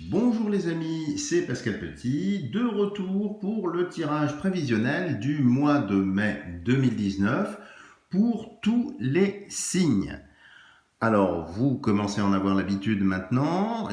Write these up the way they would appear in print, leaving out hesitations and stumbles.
Bonjour les amis, c'est Pascal Petit, de retour pour le tirage prévisionnel du mois de mai 2019 pour tous les signes. Alors, vous commencez à en avoir l'habitude maintenant.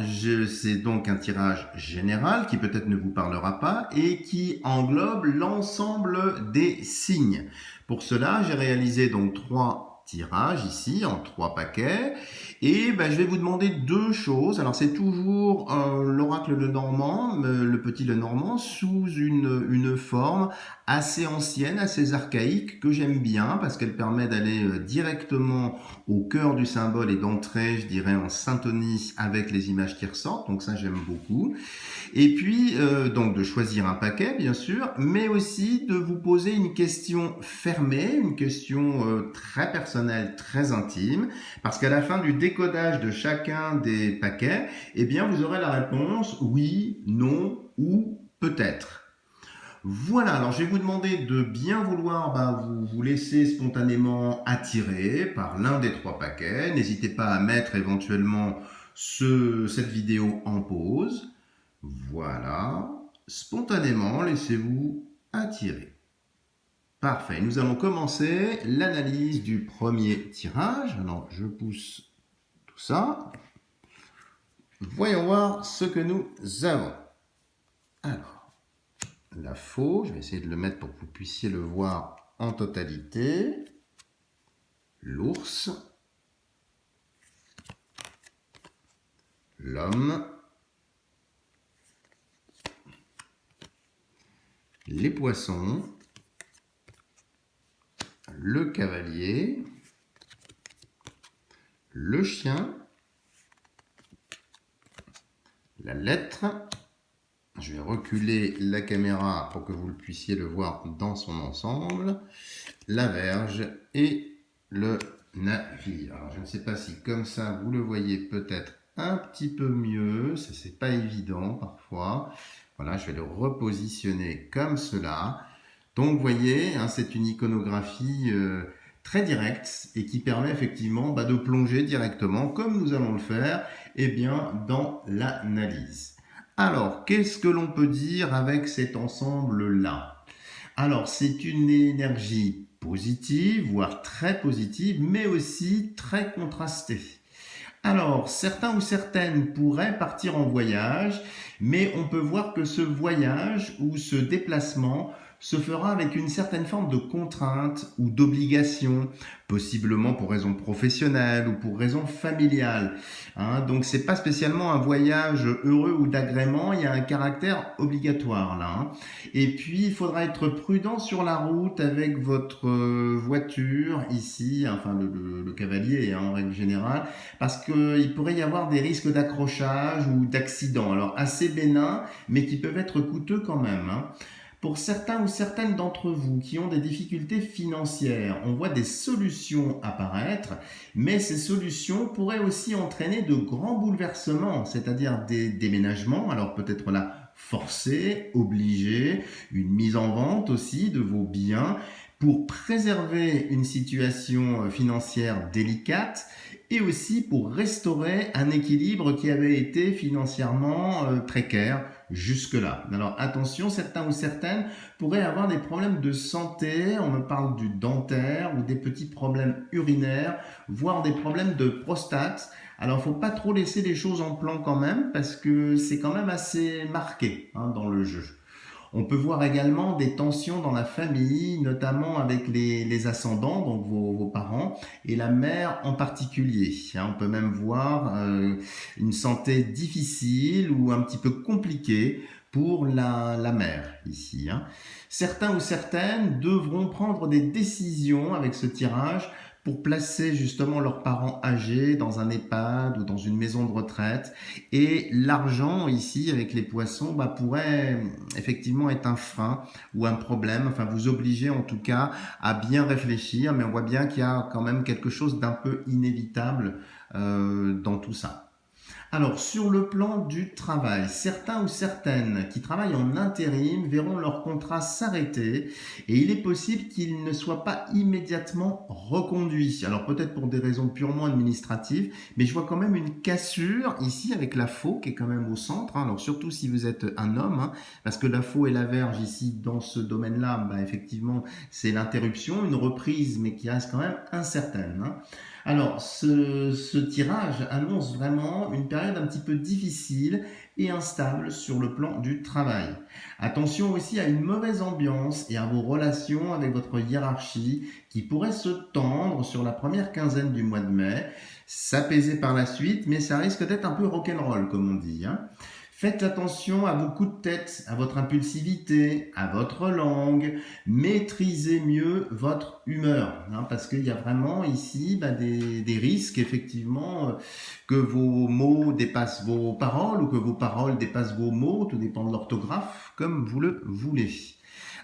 C'est donc un tirage général qui peut-être ne vous parlera pas et qui englobe l'ensemble des signes. Pour cela, j'ai réalisé donc 3 tirages ici en 3 paquets. Et je vais vous demander 2 choses. Alors, c'est toujours l'oracle de Normand, le petit Lenormand, sous une forme assez ancienne, assez archaïque, que j'aime bien parce qu'elle permet d'aller directement au cœur du symbole et d'entrer, je dirais, en syntonie avec les images qui ressortent. Donc ça, j'aime beaucoup. Et puis, donc de choisir un paquet, bien sûr, mais aussi de vous poser une question fermée, une question très personnelle, très intime, parce qu'à la fin du décodage de chacun des paquets, eh bien, vous aurez la réponse oui, non ou peut-être. Voilà, alors je vais vous demander de bien vouloir vous laisser spontanément attirer par l'un des 3 paquets. N'hésitez pas à mettre éventuellement cette vidéo en pause. Voilà, spontanément, laissez-vous attirer. Parfait, nous allons commencer l'analyse du premier tirage. Alors, je pousse tout ça. Voyons voir ce que nous avons. Alors, la faux, je vais essayer de le mettre pour que vous puissiez le voir en totalité. L'ours. L'homme. Les poissons. Le cavalier. Le chien. La lettre. Je vais reculer la caméra pour que vous puissiez le voir dans son ensemble. La verge et le navire. Alors, je ne sais pas si comme ça vous le voyez peut-être un petit peu mieux. C'est pas évident parfois. Voilà, je vais le repositionner comme cela. Donc, vous voyez, c'est une iconographie très directe et qui permet effectivement de plonger directement, comme nous allons le faire, dans l'analyse. Alors, qu'est-ce que l'on peut dire avec cet ensemble-là? Alors, c'est une énergie positive, voire très positive, mais aussi très contrastée. Alors, certains ou certaines pourraient partir en voyage, mais on peut voir que ce voyage ou ce déplacement se fera avec une certaine forme de contrainte ou d'obligation, possiblement pour raison professionnelle ou pour raison familiale. Donc c'est pas spécialement un voyage heureux ou d'agrément, il y a un caractère obligatoire là. Et puis il faudra être prudent sur la route avec votre voiture ici, enfin le cavalier en règle générale, parce qu'il pourrait y avoir des risques d'accrochage ou d'accident. Alors assez bénins, mais qui peuvent être coûteux quand même. Pour certains ou certaines d'entre vous qui ont des difficultés financières, on voit des solutions apparaître, mais ces solutions pourraient aussi entraîner de grands bouleversements, c'est-à-dire des déménagements, alors peut-être là forcés, obligés, une mise en vente aussi de vos biens pour préserver une situation financière délicate et aussi pour restaurer un équilibre qui avait été financièrement précaire jusque-là. Alors attention, certains ou certaines pourraient avoir des problèmes de santé, on me parle du dentaire ou des petits problèmes urinaires, voire des problèmes de prostate. Alors il ne faut pas trop laisser les choses en plan quand même, parce que c'est quand même assez marqué dans le jeu. On peut voir également des tensions dans la famille, notamment avec les ascendants, donc vos parents, et la mère en particulier. On peut même voir une santé difficile ou un petit peu compliquée pour la mère ici. Certains ou certaines devront prendre des décisions avec ce tirage pour placer justement leurs parents âgés dans un EHPAD ou dans une maison de retraite. Et l'argent ici avec les poissons pourrait effectivement être un frein ou un problème, enfin vous obliger en tout cas à bien réfléchir, mais on voit bien qu'il y a quand même quelque chose d'un peu inévitable dans tout ça. Alors, sur le plan du travail, certains ou certaines qui travaillent en intérim verront leur contrat s'arrêter et il est possible qu'ils ne soient pas immédiatement reconduits. Alors, peut-être pour des raisons purement administratives, mais je vois quand même une cassure ici avec la faux qui est quand même au centre. Hein. Alors, surtout si vous êtes un homme, hein, parce que la faux et la verge ici, dans ce domaine-là, effectivement, c'est l'interruption, une reprise, mais qui reste quand même incertaine. Hein. Alors, ce tirage annonce vraiment une période un petit peu difficile et instable sur le plan du travail. Attention aussi à une mauvaise ambiance et à vos relations avec votre hiérarchie qui pourraient se tendre sur la première quinzaine du mois de mai, s'apaiser par la suite, mais ça risque d'être un peu rock'n'roll comme on dit. Hein. Faites attention à vos coups de tête, à votre impulsivité, à votre langue. Maîtrisez mieux votre humeur, hein, parce qu'il y a vraiment ici des risques, effectivement, que vos mots dépassent vos paroles ou que vos paroles dépassent vos mots, tout dépend de l'orthographe, comme vous le voulez.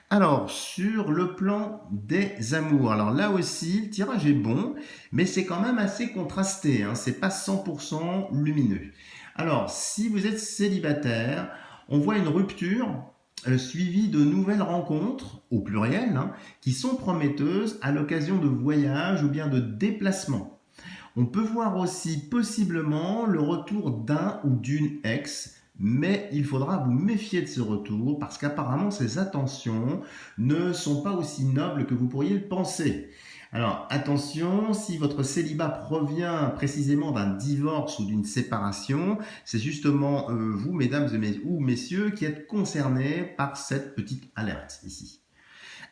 Alors, sur le plan des amours, alors là aussi, le tirage est bon, mais c'est quand même assez contrasté, hein, c'est pas 100% lumineux. Alors, si vous êtes célibataire, on voit une rupture suivie de nouvelles rencontres, au pluriel, hein, qui sont prometteuses à l'occasion de voyages ou bien de déplacements. On peut voir aussi possiblement le retour d'un ou d'une ex, mais il faudra vous méfier de ce retour parce qu'apparemment ces attentions ne sont pas aussi nobles que vous pourriez le penser. Alors attention, si votre célibat provient précisément d'un divorce ou d'une séparation, c'est justement vous, mesdames ou messieurs, qui êtes concernés par cette petite alerte ici.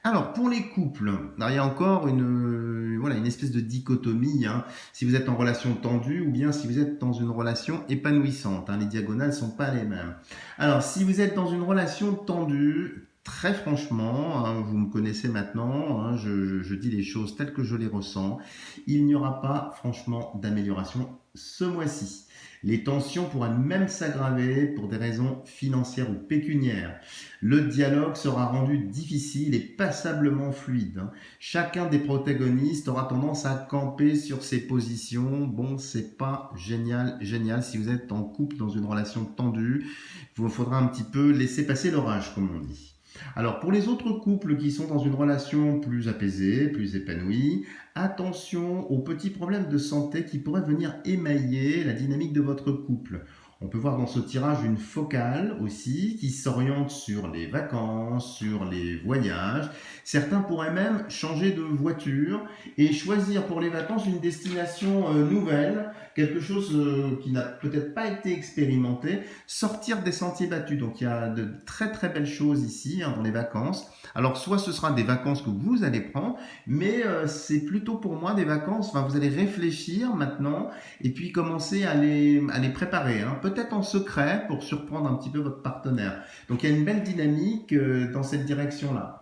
Alors, pour les couples, alors, il y a encore une espèce de dichotomie, hein, si vous êtes en relation tendue ou bien si vous êtes dans une relation épanouissante. Hein, les diagonales ne sont pas les mêmes. Alors, si vous êtes dans une relation tendue, très franchement, hein, vous me connaissez maintenant, hein, je dis les choses telles que je les ressens, il n'y aura pas franchement d'amélioration ce mois-ci. Les tensions pourraient même s'aggraver pour des raisons financières ou pécuniaires. Le dialogue sera rendu difficile et passablement fluide. Hein. Chacun des protagonistes aura tendance à camper sur ses positions. Bon, c'est pas génial. Si vous êtes en couple dans une relation tendue, il vous faudra un petit peu laisser passer l'orage, comme on dit. Alors, pour les autres couples qui sont dans une relation plus apaisée, plus épanouie, attention aux petits problèmes de santé qui pourraient venir émailler la dynamique de votre couple. On peut voir dans ce tirage une focale aussi qui s'oriente sur les vacances, sur les voyages. Certains pourraient même changer de voiture et choisir pour les vacances une destination nouvelle, quelque chose qui n'a peut-être pas été expérimenté, sortir des sentiers battus. Donc il y a de très très belles choses ici dans les vacances. Alors soit ce sera des vacances que vous allez prendre, mais c'est plutôt pour moi des vacances, vous allez réfléchir maintenant et puis commencer à les préparer, hein, peut-être en secret pour surprendre un petit peu votre partenaire. Donc il y a une belle dynamique dans cette direction-là.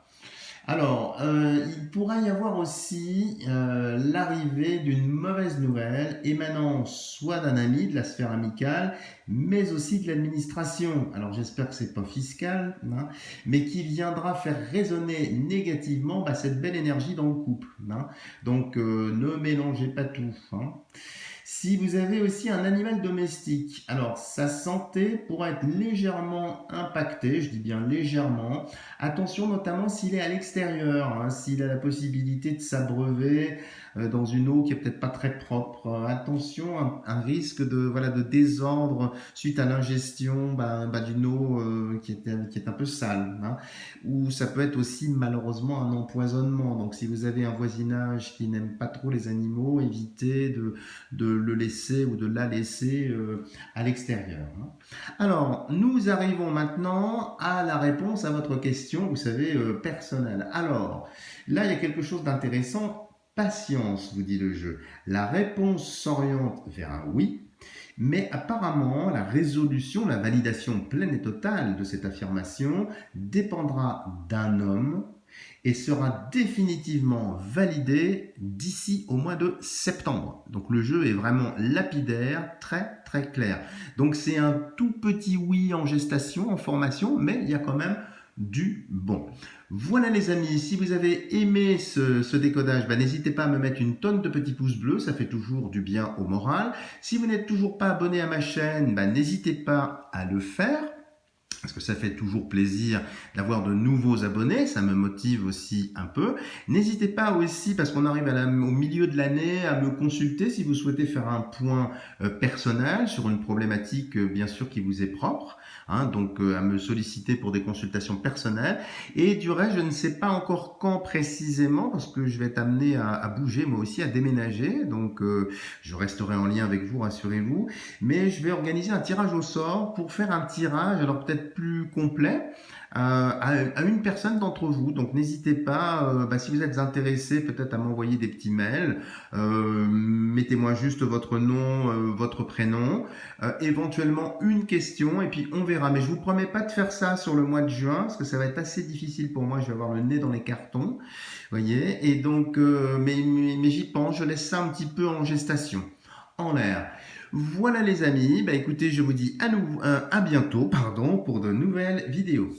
Alors, il pourrait y avoir aussi l'arrivée d'une mauvaise nouvelle émanant soit d'un ami de la sphère amicale, mais aussi de l'administration. Alors, j'espère que c'est pas fiscal, hein, mais qui viendra faire résonner négativement cette belle énergie dans le couple. Hein. Donc, ne mélangez pas tout. Hein. Si vous avez aussi un animal domestique, alors sa santé pourra être légèrement impactée, je dis bien légèrement. Attention notamment s'il est à l'extérieur, hein, s'il a la possibilité de s'abreuver dans une eau qui est peut-être pas très propre. Attention, un risque de désordre suite à l'ingestion d'une eau qui est un peu sale. Hein. Ou ça peut être aussi malheureusement un empoisonnement. Donc si vous avez un voisinage qui n'aime pas trop les animaux, évitez de le laisser ou de la laisser à l'extérieur. Hein. Alors, nous arrivons maintenant à la réponse à votre question, vous savez, personnelle. Alors, là, il y a quelque chose d'intéressant. Patience, vous dit le jeu. La réponse s'oriente vers un oui, mais apparemment, la résolution, la validation pleine et totale de cette affirmation dépendra d'un homme et sera définitivement validée d'ici au mois de septembre. Donc le jeu est vraiment lapidaire, très très clair. Donc c'est un tout petit oui en gestation, en formation, mais il y a quand même du bon. Voilà les amis, si vous avez aimé ce décodage, n'hésitez pas à me mettre une tonne de petits pouces bleus, ça fait toujours du bien au moral. Si vous n'êtes toujours pas abonné à ma chaîne, n'hésitez pas à le faire, parce que ça fait toujours plaisir d'avoir de nouveaux abonnés, ça me motive aussi un peu. N'hésitez pas aussi, parce qu'on arrive au milieu de l'année, à me consulter si vous souhaitez faire un point personnel sur une problématique bien sûr qui vous est propre. Donc à me solliciter pour des consultations personnelles. Et du reste, je ne sais pas encore quand précisément, parce que je vais être amené à bouger, moi aussi, à déménager. Donc je resterai en lien avec vous, rassurez-vous. Mais je vais organiser un tirage au sort pour faire un tirage, alors peut-être plus complet, à une personne d'entre vous. Donc n'hésitez pas, si vous êtes intéressé, peut-être à m'envoyer des petits mails. Mettez-moi juste votre nom, votre prénom, éventuellement une question, et puis on verra. Mais je vous promets pas de faire ça sur le mois de juin, parce que ça va être assez difficile pour moi. Je vais avoir le nez dans les cartons, voyez. Et donc, mais j'y pense. Je laisse ça un petit peu en gestation, en l'air. Voilà les amis, écoutez, je vous dis à bientôt, pour de nouvelles vidéos.